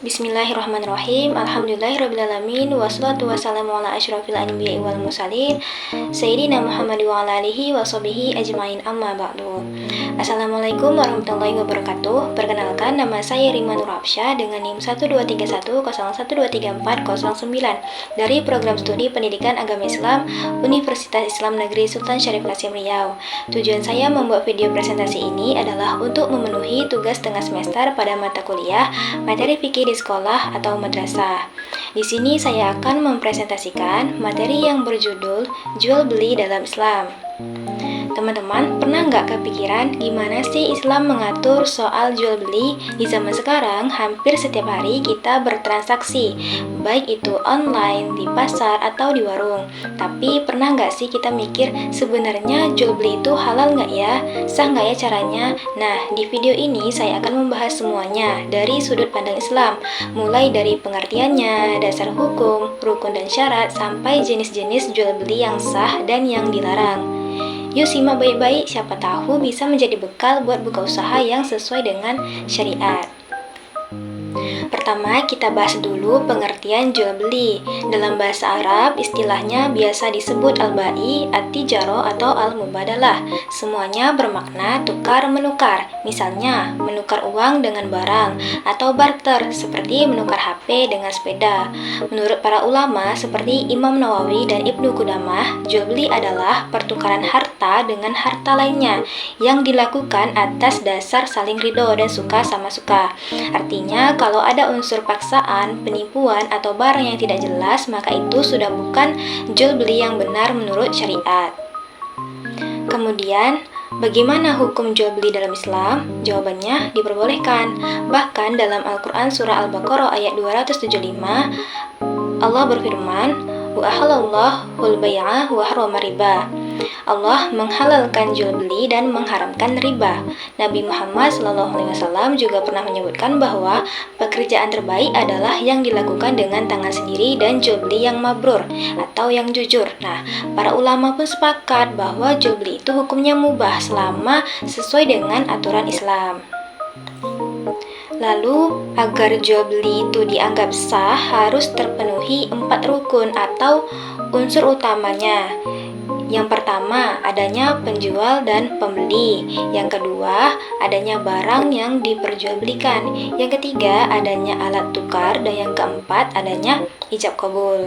Bismillahirrahmanirrahim. Alhamdulillahirrabbilalamin. Wassalatu wassalamu ala asyrafil anbiya'i wal mursalin Sayyidina Muhammad wa ala alihi wa sahbihi ajmain, amma ba'du. Assalamualaikum warahmatullahi wabarakatuh. Perkenalkan, nama saya Rima Nurapsyah dengan NIM 12310123409 dari Program Studi Pendidikan Agama Islam Universitas Islam Negeri Sultan Syarif Qasim Riau. Tujuan saya membuat video presentasi ini adalah untuk memenuhi tugas tengah semester pada mata kuliah materi fikih di sekolah atau madrasah. Di sini saya akan mempresentasikan materi yang berjudul jual beli dalam Islam. Teman-teman, pernah nggak kepikiran gimana sih Islam mengatur soal jual beli? Di zaman sekarang, hampir setiap hari kita bertransaksi, baik itu online, di pasar, atau di warung. Tapi pernah nggak sih kita mikir sebenarnya jual beli itu halal nggak ya? Sah nggak ya caranya? Nah, di video ini saya akan membahas semuanya dari sudut pandang Islam, mulai dari pengertiannya, dasar hukum, rukun dan syarat, sampai jenis-jenis jual beli yang sah dan yang dilarang. Yuk simak baik-baik, siapa tahu bisa menjadi bekal buat buka usaha yang sesuai dengan syariat. Pertama, kita bahas dulu pengertian jual beli. Dalam bahasa Arab, istilahnya biasa disebut al-bai, at-tijaro, atau al-mubadalah. Semuanya bermakna tukar-menukar. Misalnya, menukar uang dengan barang, atau barter, seperti menukar HP dengan sepeda. Menurut para ulama, seperti Imam Nawawi dan Ibnu Qudamah, jual beli adalah pertukaran harta dengan harta lainnya, yang dilakukan atas dasar saling ridho dan suka sama suka. Artinya, kalau ada unsur paksaan, penipuan, atau barang yang tidak jelas, maka itu sudah bukan jual beli yang benar menurut syariat. Kemudian, bagaimana hukum jual beli dalam Islam? Jawabannya diperbolehkan. Bahkan dalam Al-Quran surah Al-Baqarah ayat 275, Allah berfirman, wa ahallallahu al-bai'a wa harrama riba. Allah menghalalkan jual beli dan mengharamkan riba. Nabi Muhammad SAW juga pernah menyebutkan bahwa pekerjaan terbaik adalah yang dilakukan dengan tangan sendiri dan jual beli yang mabrur atau yang jujur. Nah, para ulama pun sepakat bahwa jual beli itu hukumnya mubah selama sesuai dengan aturan Islam. Lalu, agar jual beli itu dianggap sah harus terpenuhi 4 rukun atau unsur utamanya. Yang pertama, adanya penjual dan pembeli. Yang kedua, adanya barang yang diperjualbelikan. Yang ketiga, adanya alat tukar. Dan yang keempat, adanya ijab qabul.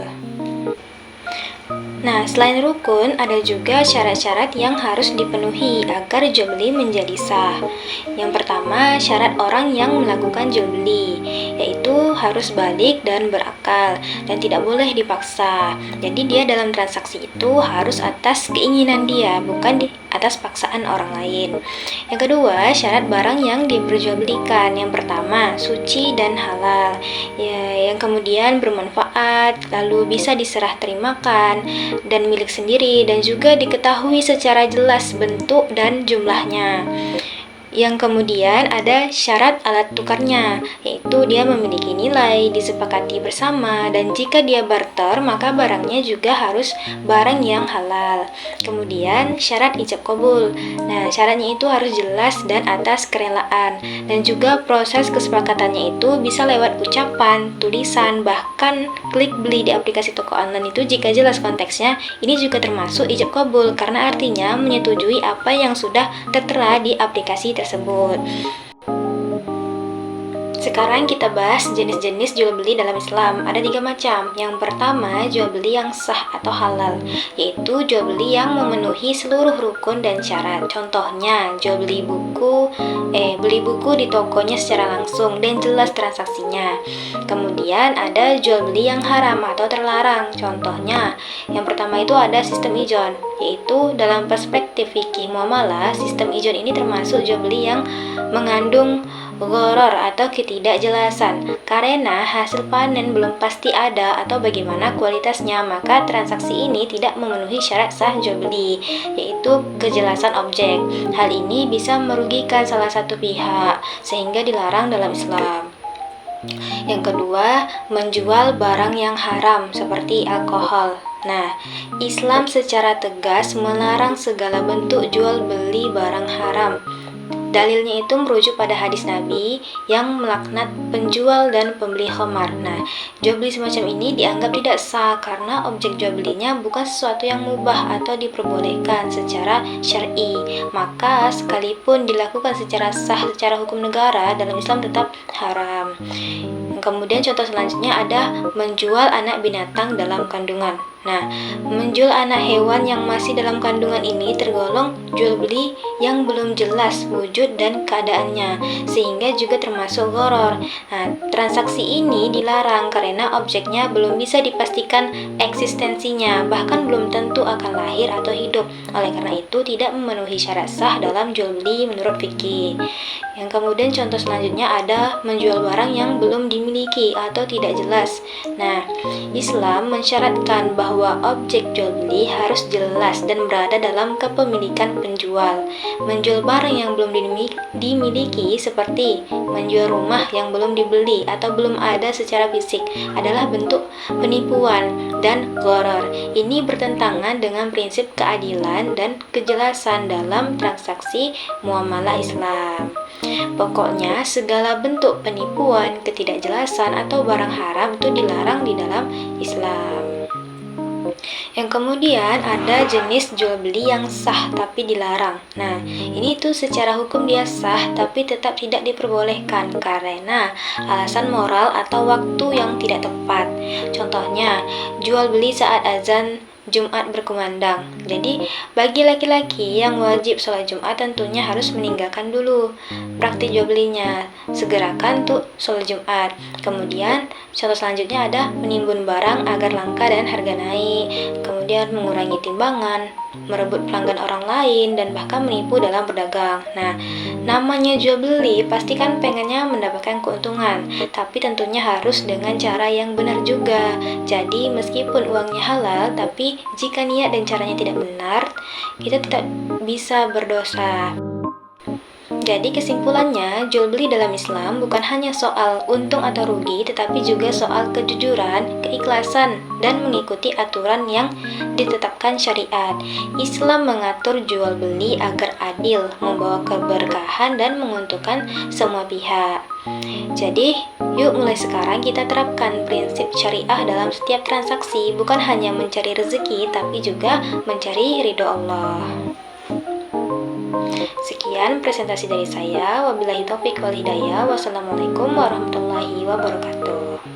Nah, selain rukun, ada juga syarat-syarat yang harus dipenuhi agar jual beli menjadi sah. Yang pertama, syarat orang yang melakukan jual beli, yaitu harus balik dan berakal, dan tidak boleh dipaksa. Jadi dia dalam transaksi itu harus atas keinginan dia, bukan di atas paksaan orang lain. Yang kedua, syarat barang yang diperjualbelikan. Yang pertama, suci dan halal. Yang kemudian bermanfaat, lalu bisa diserah terimakan dan milik sendiri, dan juga diketahui secara jelas bentuk dan jumlahnya. Yang kemudian ada syarat alat tukarnya, yaitu dia memiliki nilai, disepakati bersama, dan jika dia barter, maka barangnya juga harus barang yang halal. Kemudian syarat ijab qabul. Nah, syaratnya itu harus jelas dan atas kerelaan, dan juga proses kesepakatannya itu bisa lewat ucapan, tulisan, bahkan klik beli di aplikasi toko online itu jika jelas konteksnya, ini juga termasuk ijab qabul, karena artinya menyetujui apa yang sudah tertera di aplikasi tersebut. Sekarang kita bahas jenis-jenis jual beli dalam Islam. Ada 3 macam. Yang pertama, jual beli yang sah atau halal, yaitu jual beli yang memenuhi seluruh rukun dan syarat. Contohnya, jual beli buku di tokonya secara langsung dan jelas transaksinya. Kemudian ada jual beli yang haram atau terlarang. Contohnya, yang pertama itu ada sistem ijon, yaitu dalam perspektif fikih muamalah, sistem ijon ini termasuk jual beli yang mengandung gharar atau ketidakjelasan, karena hasil panen belum pasti ada atau bagaimana kualitasnya, maka transaksi ini tidak memenuhi syarat sah jual beli, yaitu kejelasan objek. Hal ini bisa merugikan salah satu pihak sehingga dilarang dalam Islam. Yang kedua, menjual barang yang haram seperti alkohol. Nah, Islam secara tegas melarang segala bentuk jual beli barang haram. Dalilnya itu merujuk pada hadis Nabi yang melaknat penjual dan pembeli khamar. Nah, jual beli semacam ini dianggap tidak sah karena objek jual belinya bukan sesuatu yang mubah atau diperbolehkan secara syar'i. Maka sekalipun dilakukan secara sah secara hukum negara, dalam Islam tetap haram. Kemudian contoh selanjutnya ada menjual anak binatang dalam kandungan. Nah, menjual anak hewan yang masih dalam kandungan ini tergolong jual beli yang belum jelas wujud dan keadaannya, sehingga juga termasuk gharar. Nah, transaksi ini dilarang karena objeknya belum bisa dipastikan eksistensinya, bahkan belum tentu akan lahir atau hidup. Oleh karena itu, tidak memenuhi syarat sah dalam jual beli menurut fikih. Yang kemudian contoh selanjutnya ada menjual barang yang belum dimiliki atau tidak jelas. Nah, Islam mensyaratkan bahwa objek jual beli harus jelas dan berada dalam kepemilikan penjual. Menjual barang yang belum dimiliki seperti menjual rumah yang belum dibeli atau belum ada secara fisik adalah bentuk penipuan dan gharar. Ini bertentangan dengan prinsip keadilan dan kejelasan dalam transaksi muamalah Islam. Pokoknya segala bentuk penipuan, ketidakjelasan atau barang haram itu dilarang di dalam Islam. Yang kemudian ada jenis jual beli yang sah tapi dilarang. Nah, ini tuh secara hukum dia sah tapi tetap tidak diperbolehkan karena alasan moral atau waktu yang tidak tepat. Contohnya, jual beli saat azan Jumat berkumandang. Jadi, bagi laki-laki yang wajib sholat Jumat tentunya harus meninggalkan dulu praktik jual belinya. Segerakan tuh sholat Jumat. Kemudian, contoh selanjutnya ada menimbun barang agar langka dan harga naik. Kemudian, mengurangi timbangan, merebut pelanggan orang lain, dan bahkan menipu dalam berdagang. Nah, namanya jual beli pastikan pengennya mendapatkan keuntungan, tapi tentunya harus dengan cara yang benar juga. Jadi, meskipun uangnya halal, tapi jika niat dan caranya tidak benar, kita tidak bisa berdosa. Jadi kesimpulannya, jual beli dalam Islam bukan hanya soal untung atau rugi, tetapi juga soal kejujuran, keikhlasan, dan mengikuti aturan yang ditetapkan syariat. Islam mengatur jual beli agar adil, membawa keberkahan, dan menguntungkan semua pihak. Jadi, yuk mulai sekarang kita terapkan prinsip syariah dalam setiap transaksi, bukan hanya mencari rezeki, tapi juga mencari ridho Allah. Sekian presentasi dari saya. Wabillahi taufiq wal hidayah. Wassalamualaikum warahmatullahi wabarakatuh.